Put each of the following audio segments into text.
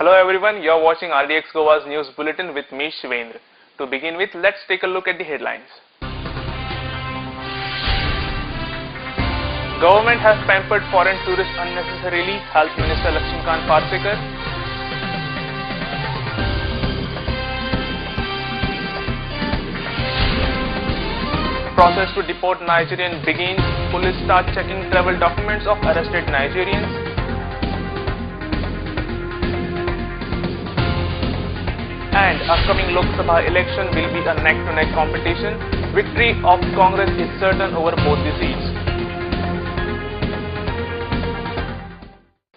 Hello everyone, you are watching RDX Goa's news bulletin with me Shivendra. To begin with, let's take a look at the headlines. Government has pampered foreign tourists unnecessarily, Health Minister Lakshmikant Parsekar. Process to deport Nigerian begins. Police start checking travel documents of arrested Nigerians. And upcoming Lok Sabha election will be a neck-to-neck competition. Victory of Congress is certain over both the seats.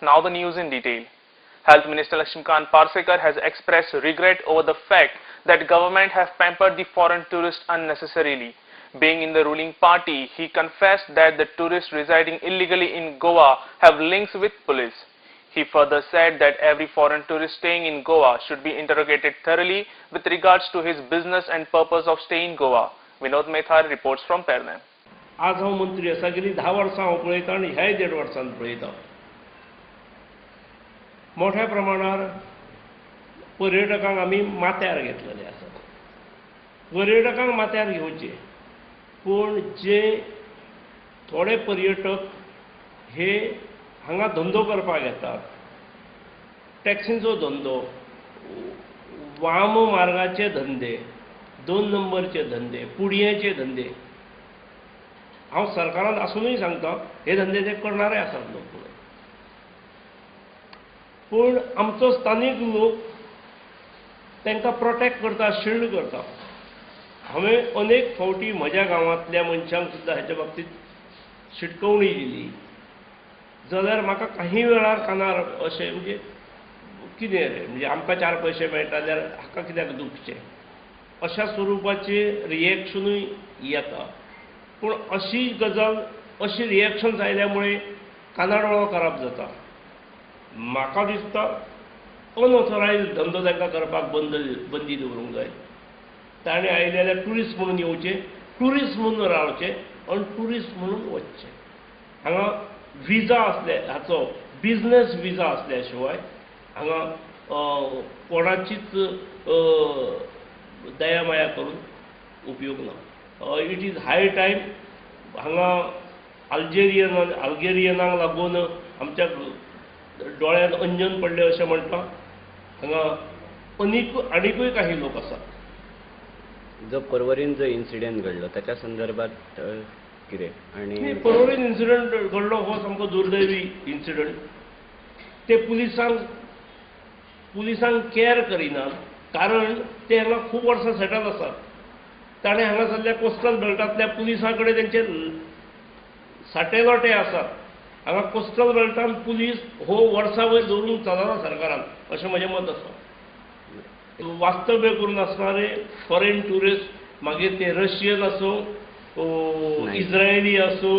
Now the news in detail. Health Minister Lakshmikant Parsekar has expressed regret over the fact that government have pampered the foreign tourists unnecessarily. Being in the ruling party, he confessed that the tourists residing illegally in Goa have links with police. He further said that every foreign tourist staying in Goa should be interrogated thoroughly with regards to his business and purpose of staying in Goa. Vinod Mehtar reports from Pernem. आज हांव मंत्री आसा गेली 10 वर्सां हांव पळयतां आनी ह्याय 1.5 वर्सांत पळयतां मोठ्या प्रमाणावर पर्यटकांक आमी माथ्यार घेतलेले आसात. पर्यटकांक माथ्यार घेवचे पूण जे थोडे पर्यटक हे हांगा धंदो करपाक येतात, टॅक्सींचो धंदो, वाम मार्गाचे धंदे, 2 नंबरचे धंदे, पुडयेचे धंदे, हांव सरकारांत आसूनय सांगता हे धंदे ते करणारे आसात लोक. पूण आमचो स्थानीक लोक तांकां प्रोटेक्ट करता, शिल्ड करता. हांवें अनेक फावटी म्हज्या गांवांतल्या मनशांक सुद्दां हेच्या बाबतींत शिटकावणी दिली जाल्यार म्हाका काही वेळार कानार अशें म्हणजे कितें रे म्हणजे आमकां 4 पयशे मेळटा जाल्यार हाका कित्याक दुखचें अशा स्वरुपाचे रिएक्शनूय येता. पूण अशी गजाल अशी रिएक्शन्स आयल्यामुळे कानाडोळो खराब जाता. म्हाका दिसता अनऑथोरायज्ड धंदो तांकां करपाक बंदी दवरूंक जाय. ताणें आयले जाल्यार ट्युरिस्ट म्हणून येवचे, ट्युरिस्ट म्हणून रावचे आनी ट्युरिस्ट म्हणून वचचे. हांगा विजा असले हाचो बिजनेस विजा असल्या शिवाय हांगा कोणाचीच दया माया करून उपयोग ना. इट इज हाय टायम हांगा अल्जेरियनांक लागून आमच्या डोळ्यांत अंजन पडले अशें म्हणटा. हांगा आनीकूय काही लोक आसात. जो पर्वरीन जो इन्सिडेंट घडलो त्याच्या संदर्भात कितें आनी पर्वरीन इन्सिडेंट घडलो हो सामको दुर्दैवी इन्सिडेंट. ते पुलिसांक केअर करिनात कारण ते हांगा खूब वर्सां सेटल आसात. ताणें हांगासरल्या कोस्टल बेल्टांतल्या पुलिसां कडेन तेंचे साटेलोटे आसात. हांगा कोस्टल बेल्टान पुलीस हो वर्सां वयर दवरूंक चलना सरकारान अशें म्हजें मत आसा. वास्तव्य करून असणारे फॉरेन टुरिस्ट मागीर ते रशियन असो, इस्रायली असो,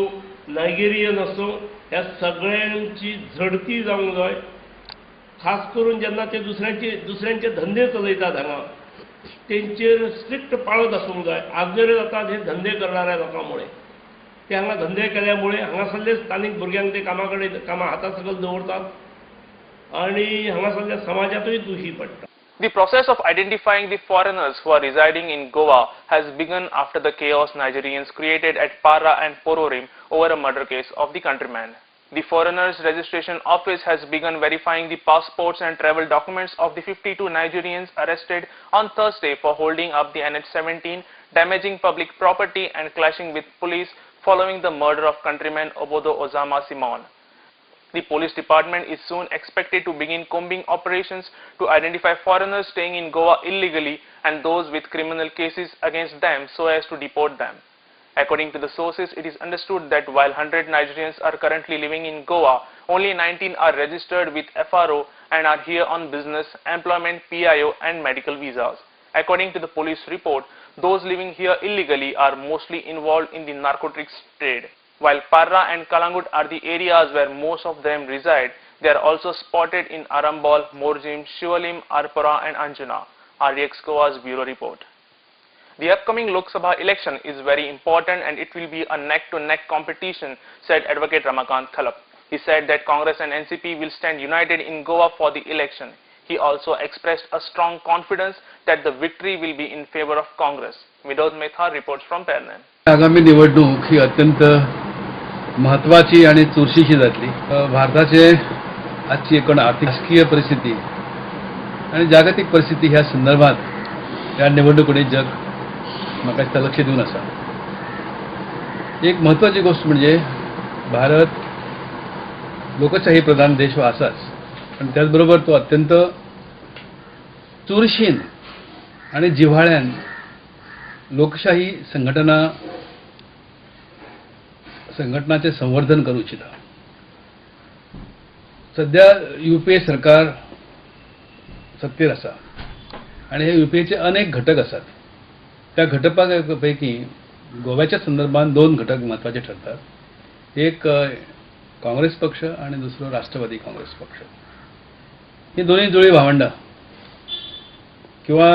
नायजेरियन असो, ह्या सगळ्यांची झडती जावंक जाय. खास करून जेन्ना ते दुसऱ्यांचे धंदे चलयतात हांगा तेंचेर स्ट्रिक्ट पाळत आसूंक जाय. आगळे जातात हे धंदे करणाऱ्या लोकांमुळे. ते हांगा धंदे केल्यामुळे हांगासरले स्थानीक भुरग्यांक ते कामा हाता सकयल दवरतात आनी हांगासरल्या समाजातूय दुशी पडटा. The process of identifying the foreigners who are residing in Goa has begun after the chaos Nigerians created at Parra and Pororim over a murder case of the countryman. The Foreigners Registration Office has begun verifying the passports and travel documents of the 52 Nigerians arrested on Thursday for holding up the NH-17, damaging public property and clashing with police following the murder of countryman Obodo Ozama Simon. The police department is soon expected to begin combing operations to identify foreigners staying in Goa illegally and those with criminal cases against them so as to deport them. According to the sources, it is understood that while 100 Nigerians are currently living in Goa, only 19 are registered with FRO and are here on business, employment, PIO and medical visas. According to the police report, those living here illegally are mostly involved in the narcotics trade. While Parra and Kalangut are the areas where most of them reside, they are also spotted in Arambol, Morjim, Shivalim, Arpara and Anjuna. RDX Goa's Bureau Report. The upcoming Lok Sabha election is very important and it will be a neck-to-neck competition, said Advocate Ramakant Khalap. He said that Congress and NCP will stand united in Goa for the election. He also expressed a strong confidence that the victory will be in favor of Congress. Vinod Mehta reports from Pernan. आगामी निवडणूक ही अत्यंत महत्त्वाची आणि चुरशीची जातली. भारताचे आजची एकूण आर्थिक राजकीय परिस्थिती आणि जागतिक परिस्थिती ह्या संदर्भात या निवडणुकीने जग म्हाका दिसता लक्ष दिवन आसा. एक महत्त्वाची गोष्ट म्हणजे भारत लोकशाही प्रधान देश हो आसाच, पण त्याचबरोबर तो अत्यंत चुरशीन आणि जिव्हाळ्यान लोकशाही संघटनाचे संवर्धन करू इच्छिता. सध्या UPA सरकार सत्तेर आसा आणि हे UPAचे अनेक घटक असतात. त्या घटकांपैकी गोव्याच्या संदर्भात दोन घटक महत्त्वाचे ठरतात. एक काँग्रेस पक्ष आणि दुसरो राष्ट्रवादी काँग्रेस पक्ष. ही दोन्ही जुळी भावंडा किंवा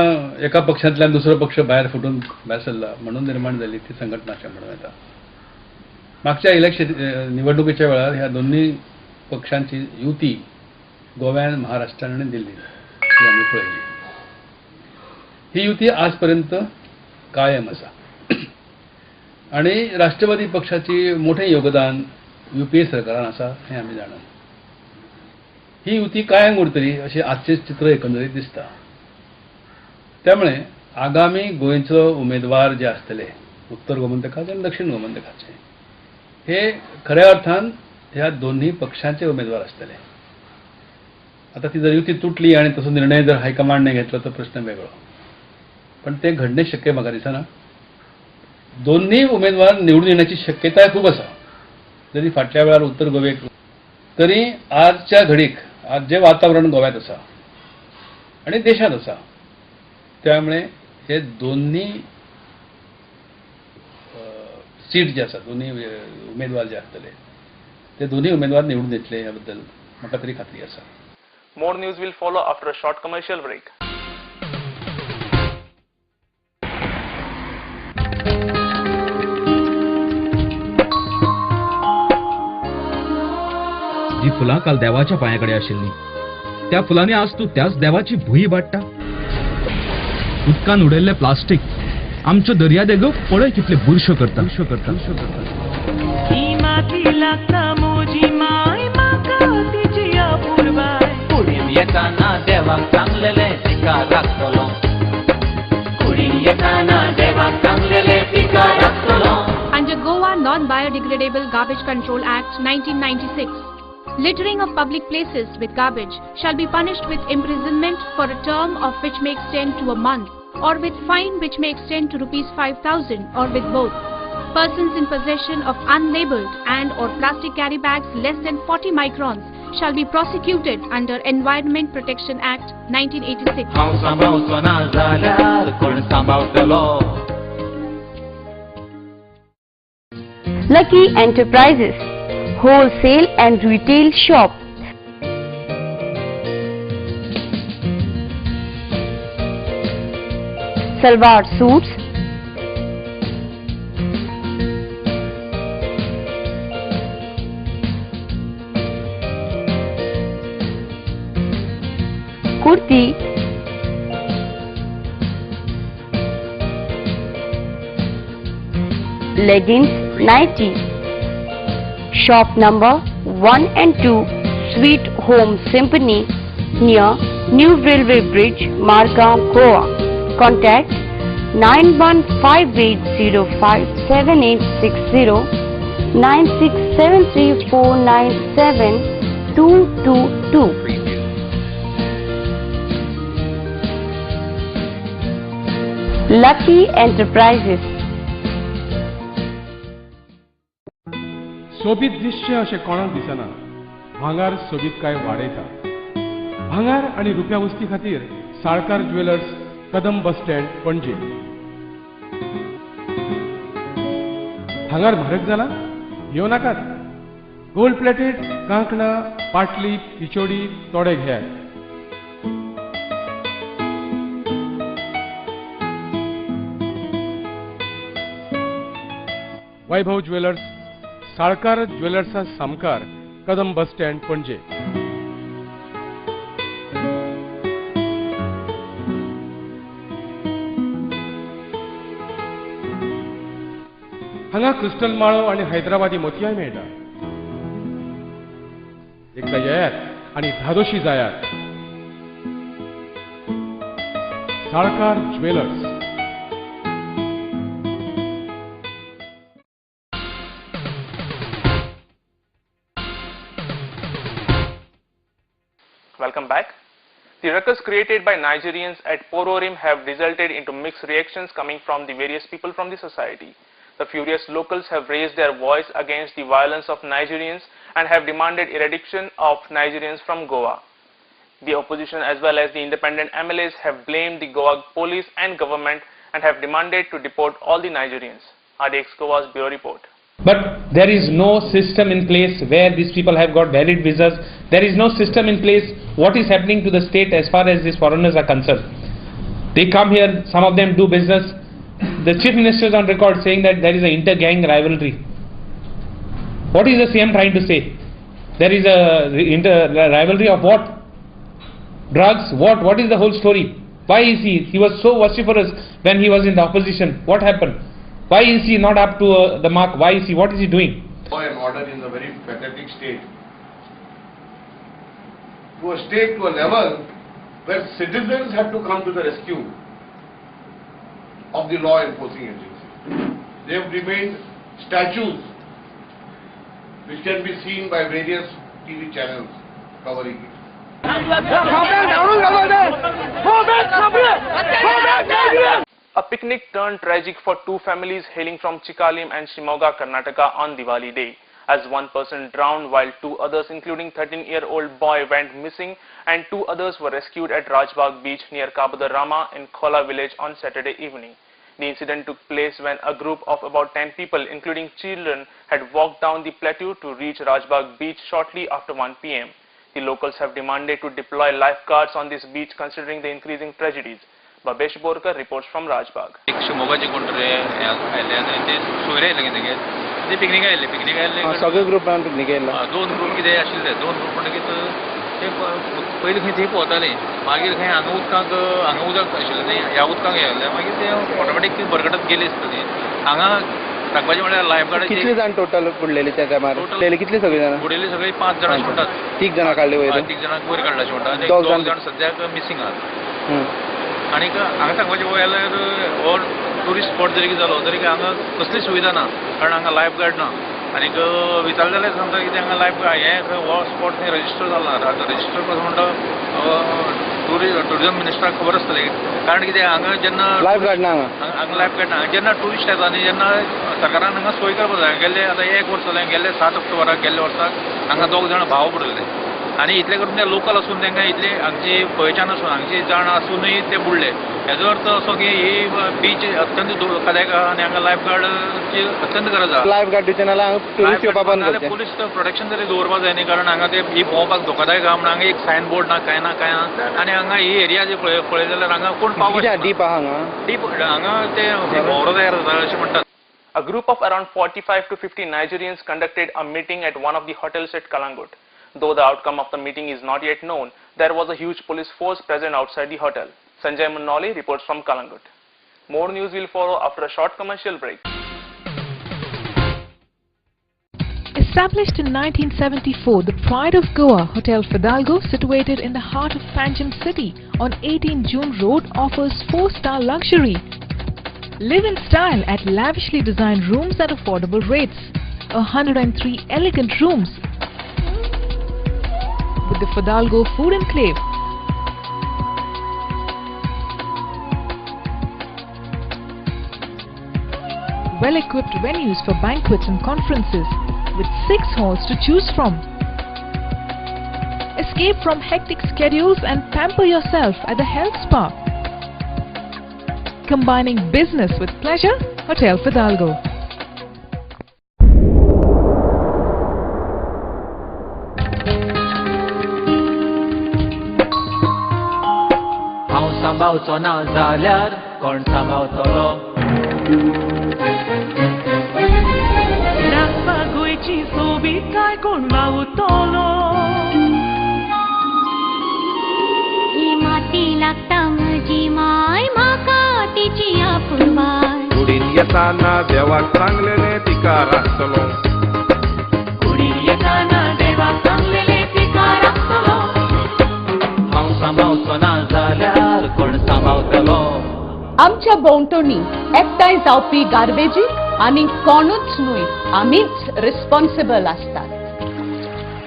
एका पक्षातल्यान दुसरो पक्ष भायर फुटून भायर सरला म्हणून निर्माण झाली ती संघटना अशें म्हणूं येता. मागच्या निवडणुकीच्या वेळार ह्या दोन्ही पक्षांची युती गोव्यान, महाराष्ट्रान आणि दिल्लीन ही आमी पळयली. ही युती आजपर्यंत कायम आसा आणि राष्ट्रवादी पक्षाची मोठे योगदान UPA सरकारान आसा हें आमी जाणा. ही युती कायम उरतली अशें आजचें चित्र एकंदरीत दिसता. त्यामुळे आगामी गोंयचो उमेदवार जे आसतले उत्तर गोमंतकाचे आणि दक्षिण गोमंतकाचे हे खऱ्या अर्थान ह्या दोन्ही पक्षांचे उमेदवार आसतले. आता ती जर युती तुटली आणि तसो निर्णय जर हायकमांडने घेतला तर प्रश्न वेगळो, पण ते घडणे शक्य म्हाका दिसना. दोन्ही उमेदवार निवडून येण्याची शक्यताय खूप आसा. जरी फाटल्या वेळार उत्तर गोव्याक तरी आजच्या घडीक आज जे वातावरण गोव्यात आसा आणि देशात आसा त्यामुळे हे दोन्ही सीट जे आसा दोन्ही उमेदवार जे आसतले ते दोन्ही उमेदवार निवडून येतले ह्याबद्दल म्हाका तरी खात्री आसा. More news will follow after a short commercial break. जी फुलां काल देवाच्या पांयाकडे आशिल्ली त्या फुलांनी आज तू त्याच देवाची भुई वाडटा. उदकान उडयल्ले प्लास्टीक आमच्यो दर्या देगो पळय कितले बुरश्यो करता. ही माती लागता मोजी माय म्हाका तिची अपूर्वाय. कुडीन येताना देवाक सांगलेले तिका राखतलो. कुडीन येताना देवाक सांगलेले तिका राखतलो. Under Goa Non-Biodegradable Garbage Control Act 1996, littering of public places with garbage shall be punished with imprisonment for a term of which may extend to a month, or with fine which may extend to ₹5,000, or with both. Persons in possession of unlabeled and or plastic carry bags less than 40 microns shall be prosecuted under Environment Protection Act 1986. हांव सांबाळचो ना जाल्यार कोण सांबाळटलो. Lucky Enterprises, wholesale and retail shop. Salwar suits, kurti, leggings, nighty. Shop number 1 and 2, Sweet Home Symphony, near New Railway Bridge, Margam, Goa. Contact 9158057860 9673497222. Lucky Enterprises. सोबीत दिसचे अशें कोणाक दिसना. भांगार सोबीत काय वाडयता. भांगार आणि रुप्या वस्ती खातीर साळकार ज्वेलर्स, कदम बस स्टँड, पणजे. भांगार म्हारग जाला? येवं नाकात. गोल्ड प्लेटेड कांकणां, पाटली, पिचोडी तोडे घेयात. वैभव ज्वेलर्स, साळकार ज्वेलर्सा सामकार, कदम बस स्टँड, पणजे. हांगा क्रिस्टल माळो आणि हैदराबादी मोतयाय मेळटा. एकदा येयात आणि धादोशी जायात. Salkar jewellers. Welcome back. The ruckus created by Nigerians at Pororim have resulted into mixed reactions coming from the various people from the society. The furious locals have raised their voice against the violence of Nigerians and have demanded eradication of Nigerians from Goa. The opposition as well as the independent MLAs have blamed the Goa police and government and have demanded to deport all the Nigerians. RDX Goa's Bureau Report. But there is no system in place where these people have got valid visas. There is no system in place what is happening to the state as far as these foreigners are concerned. They come here, some of them do business. The chief minister is on record saying that there is an inter-gang rivalry. What is the CM trying to say? There is a rivalry of what? Drugs? What is the whole story? Why is he was so vociferous when he was in the opposition? What happened? Why is he not up to the mark? What is he doing? Law and order in a very pathetic state. To a state, to a level where citizens have to come to the rescue of the law enforcing agency. They have remained statues which can be seen by various TV channels covering it. A picnic turned tragic for two families hailing from Chikalim and Shimoga, Karnataka on Diwali day, as one person drowned while two others including 13-year-old boy went missing and two others were rescued at Rajbagh beach near Kabadarama in Khola village on Saturday evening. The incident took place when a group of about 10 people including children had walked down the plateau to reach Rajbagh beach shortly after 1 p.m. The locals have demanded to deploy lifeguards on this beach considering the increasing tragedies. Babesh Borkar reports from Rajbagh. सगळे ग्रुपान picnic गेला दोन group कितें आशिल्ले दोन group म्हणटकीर ते पयलीं खंय थंय पोवताले मागीर खंय हांगा उदक आशिल्लें न्ही ह्या उदकाक गेले मागीर ते ऑटोमॅटीक भरकटत गेले दिसता हांगा सांगपाचें म्हळ्यार लायफ गार्ड कितले जाण टोटल बुडलेले त्या टायमार बुडलेले कितले सगळे जाण बुडलेले सगळे 5 जाणां म्हणटात 3 जाणां काडले वयर 3 जाणांक वयर काडला म्हणटा आनी 2 जाण सद्याक मिसींग आहात आनीक हांगा सांगपाचें म्हळ्यार हो टुरिस्ट स्पॉट जरी कितें जालो तरी हांगा कसली सुविधा ना कारण हांगा लायफ गार्ड ना आनीक विचारलें जाल्यार सांगता की हांगा लायफ गार्ड हें हो स्पॉट थंय रजिस्टर जाला आतां रजिस्टर कसो म्हणटा टुरिजम मिनिस्टराक खबर आसतलें कारण कितें हांगा जेन्ना लायफ गार्ड ना हांगा लायफ गार्ड ना जेन्ना टुरिस्ट येता न्ही जेन्ना सरकारान हांगा सोय करपाक जाय गेल्ले आतां 1 वर्स जालें गेल्ले 7 ऑक्टोबराक गेल्ले वर्साक हांगा 2 जाण भाव बुडलेले आनी इतले करून ते लोकल आसून तांकां इतली हांगची पहचान आसून हांगची जाण आसूनय ते बुडले हेजो अर्थ असो की ही बीच अत्यंत धोकादायक आहा आनी हांगा लायफ गार्डची अत्यंत गरज आहा लायफ गार्ड दिवचे नाल्यार पुलीस येवपाक बंद करचे पुलीस प्रोटेक्शन तरी दवरपाक जाय न्ही कारण हांगा ते ही भोंवपाक धोकादायक आहा म्हणून हांगा एक सायन बोर्ड ना कांय ना आनी हांगा ही एरिया जी पळय जाल्यार हांगा कोण पावपाक डीप आहा हांगा डीप हांगा ते भोंवरो तयार जाता अशें म्हणटात. A group of around 45 to 50 Nigerians conducted a meeting at one of the hotels at Kalangut. Though the outcome of the meeting is not yet known, there was a huge police force present outside the hotel. Sanjay Munnoli reports from Kalangut. More news will follow after a short commercial break. Established in 1974, the Pride of Goa, Hotel Fidalgo, situated in the heart of Panjim city on 18 June Road, offers 4-star luxury. Live in style at lavishly designed rooms at affordable rates. 103 elegant rooms with the Fidalgo Food Enclave. Well-equipped venues for banquets and conferences with 6 halls to choose from. Escape from hectic schedules and pamper yourself at the health spa. Combining business with pleasure, Hotel Fidalgo. हांव सांबाळचो ना जाल्यार कोण सांबाळतलो राखपाक गोंयची सोबीतकाय कोण वावुरतलो ही माती लागता म्हजी माय म्हाका तिची आपुरबाय उडीन येताना देवाक सांगलेले पिकार आसतलो कुणी येताना देवाक सांगलेले पिकार आसतलो हांव सांबाळचो ना जाल्यार कोण सांबाळटलो आमच्या भोंवतणी एकठांय जावपी गार्बेजीक आनी कोणूच न्हय आमीच रिस्पॉन्सिबल आसतात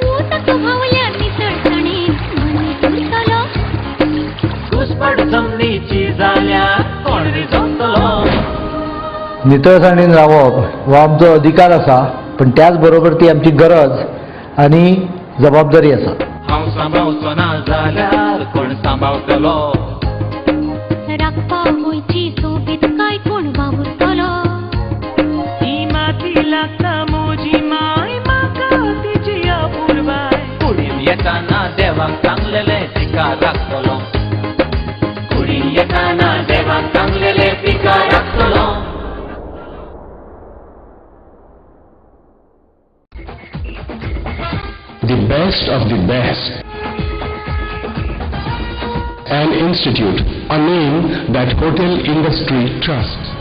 उदक व्हांवल्या नितळसाणीत मन उरतलो घुसपड जमनीची जाल्यार कोण विजवतलो नितळसाणीन रावप हो आमचो अधिकार आसा पण त्याच बरोबर ती आमची गरज आनी जबाबदारी आसा हांव सांबाळचो ना जाल्यार कोण सांबाळटलो राखपा गोंयची सोबीत काय कोण वावुरतलो ही माती लागता मोजी माय म्हाका तिची आपुरबाय कुडीन येताना देवाक सांगलेले पिकार राखतलो कुडीन येताना देवाक सांगलेले पिकार राखतलो The best of the best. An institute, a name that hotel industry trusts.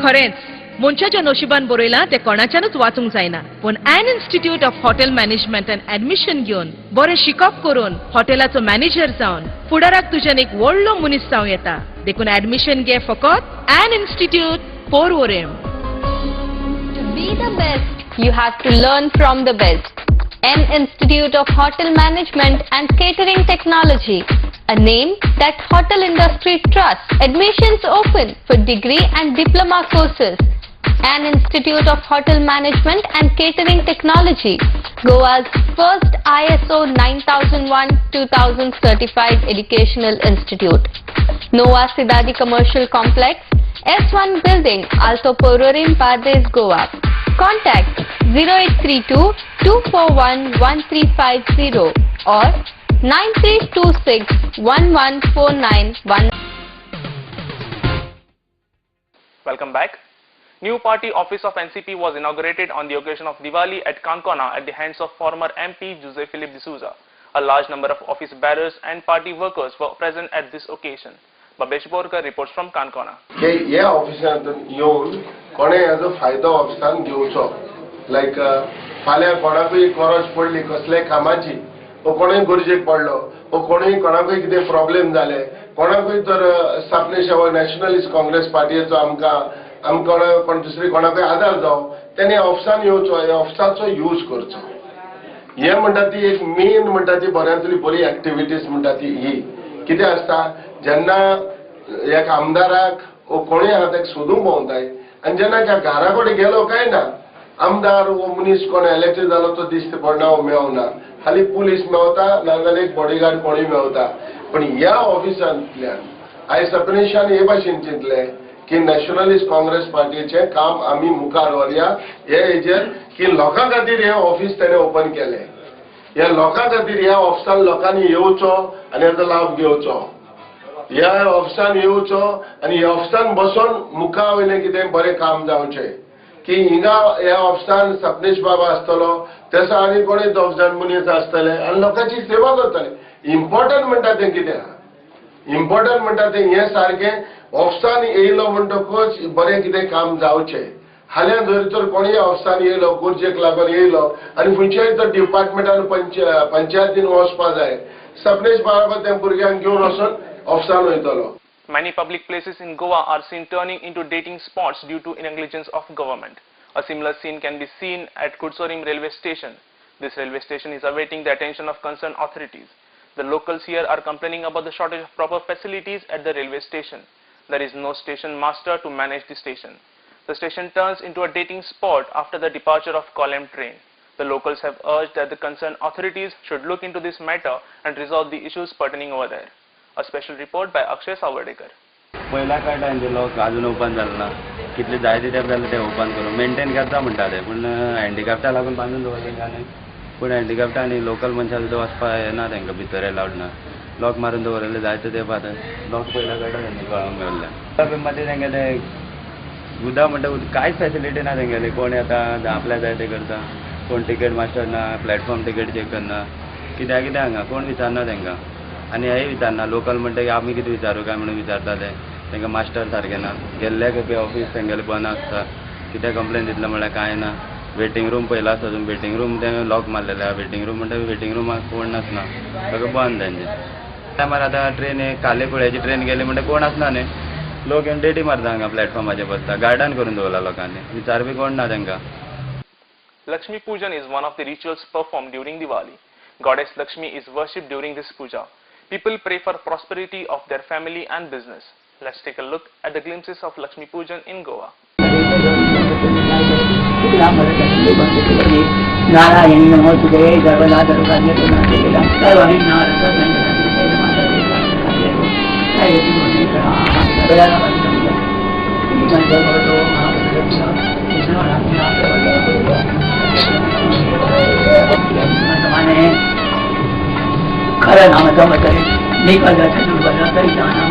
खरेंच मनशाच्या नशिबान बरयला ते कोणाच्यानूच वाचूंक जायना पण an institute of hotel management and admission घेवन बरें शिकप करून हॉटेलाचो मॅनेजर जावन फुडाराक तुज्यान एक व्हडलो मनीस जावं येता देखून ऍडमिशन घे फकत एन institute Porvorim To be the best, you have to learn from the best. N Institute of Hotel Management and Catering Technology, a name that hotel industry trusts. Admissions open for degree and diploma courses. N Institute of Hotel Management and Catering Technology, Goa's first ISO 9001-2000 certified educational institute. Nova Sidadi Commercial Complex, S1 Building, Alto Pororim, Pardes, Goa. Contact 0832 241 1350 or 9326 1149. Welcome back. New party office of NCP was inaugurated on the occasion of Diwali at Kankona at the hands of former MP Jose Philip D'Souza. A large number of office bearers and party workers were present at this occasion. Babesh Borkar reports from Kankona. ह्या ऑफिसांतून येवन कोणे हाजो फायदो ऑफिसान घेवचो लायक फाल्यां कोणाकूय गरज पडली कसलेय कामाची वो कोणूय गरजेक पडलो वो कोणूय कोणाकूय कितें प्रॉब्लेम जाले कोणाकूय तर स्थापने सेवा नॅशनलिस्ट काँग्रेस पार्टीचो आमकां कोण दुसरी कोणाकूय आदार जावं तेणे ऑफिसान येवचो ह्या ऑफिसाचो यूज करचो हे म्हणटा ती एक मेन म्हणटा ती बऱ्यांतली बरी एक्टिविटीज म्हणटा ती ही कितें आसता जेन्ना एक आमदाराक वो कोणूय आहा ताका सोदूंक भोंवताय आनी जेन्ना त्या घरा कडेन गेलो काय ना आमदार वो मनीस कोण इलेक्टेड जालो तो दिश्टी पडना वो मेवना खाली पुलीस मेवता नाजाल्यार एक बॉडीगार्ड कोणूय मेवता पण ह्या ऑफिसांतल्यान आयज सपनेशान हे भाशेन चिंतले की नॅशनलिस्ट काँग्रेस पार्टीचें काम आमी मुखार व्हरया हे हेजेर की लोकां खातीर हे ऑफिस तेणें ओपन केलें ह्या लोकां खातीर ह्या ऑफिसान लोकांनी येवचो आनी हेचो लाभ घेवचो ह्या ऑफिसान येवचो आनी ह्या ऑफिसान बसून मुखा वयलें कितें बरें काम जावचें की हिंगा ह्या ऑफिसान सपनेश बाबा आसतलो तसो आनी कोणूय दोग जाण मनीस आसतले आनी लोकांची सेवा करतले इम्पॉर्टंट म्हणटा तें कितें आहा इम्पॉर्टंट म्हणटा तें हें सारकें ऑफिसान येयलो म्हणटकूच बरें कितें काम जावचें हाल्यां जर तर कोणूय ऑफिसान येयलो गरजेक लागून येयलो आनी खंयच्याय जर डिपार्टमेंटान पंचायतीन वचपा जाय सपनेश बाबा त्या भुरग्यांक घेवन वचून ऑफिसान वयतलो. Many public places in Goa are seen turning into dating spots due to negligence of government. A similar scene can be seen at Kudsorim railway station. This railway station is awaiting the attention of concerned authorities. The locals here are complaining about the shortage of proper facilities at the railway station. There is no station master to manage the station. The station turns into a dating spot after the departure of Kollam train. The locals have urged that the concerned authorities should look into this matter and resolve the issues pertaining over there. A special report by Akshay Savardekar. पहिला काय time दिलो अजून open जालें ना कितले जाय ते जाल्यार ते ओपन करून मेंटेन करता म्हणटाले पूण हँडिकॅप्टा लागून बांदून दवरलें आनी पूण हँडिकॅप्टा आनी लोकल मनशां सुद्दां वचपा येना तांकां भितर एलावड ना लॉक मारून दवरलेले जायते ते पात लॉक पयला काडटा तेंनी कळोंक मेळ्ळें मागीर तेंगे ते उदक म्हणटा कांयच फेसिलिटी ना तेंगेली कोण येता आपल्या जाय ते करता कोण टिकेट मास्टर ना प्लॅटफॉर्म टिकेट चेक करना कित्याक कितें हांगा कोण विचारना तांकां आनी हेय विचारना लोकल म्हणटा की आमी कितें विचारूं काय म्हणून विचारताले तांकां मास्टर सारके ना गेल्ले खेपे ऑफीस तेंगेलें बंद आसता कितें कंप्लेन दितले म्हळ्यार कांय ना. वेटिंग रूम पयला आसा अजून वेटिंग रूम ते लॉक मारलेले आहा. वेटिंग रूम म्हणटा वेटिंग रूमाक कोण नासना, सगळें बंद तेंचे. टायमार आतां ट्रेन काले कुळ्याची ट्रेन गेली म्हणटा कोण आसना न्ही. लोक येवन डेटी मारता हांगा प्लॅटफॉर्माचेर बसता. गार्डान करून दवरला लोकांनी, विचार बी कोण ना तांकां. Lakshmi Pujan is one of the rituals performed during Diwali. Goddess Lakshmi is worshipped during this puja. People pray for prosperity of their family and business. Let's take a look at the glimpses of Lakshmi Pujan in Goa. Narayani नमोस्तुते सर्वदा सर्वकार्येषु सर्वहि खर नाम संवत्सरे निकल चतुर्भद्र सरितानां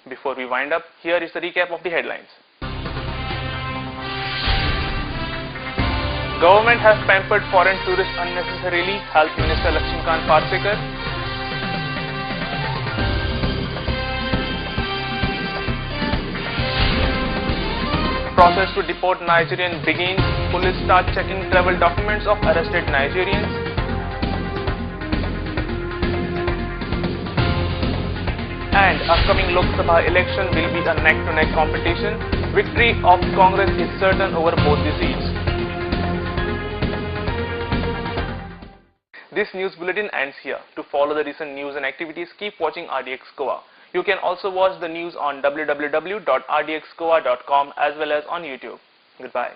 Before we wind up, here is the recap of the headlines. Government has pampered foreign tourists unnecessarily, Health Minister Lakshmikant Parsekar. Process to deport Nigerian begins. Police start checking travel documents of arrested Nigerians. And upcoming Lok Sabha election will be a neck-to-neck competition. Victory of Congress is certain over both the seats. This news bulletin ends here. To follow the recent news and activities, keep watching RDX Goa. You can also watch the news on www.rdxgoa.com as well as on YouTube. Goodbye.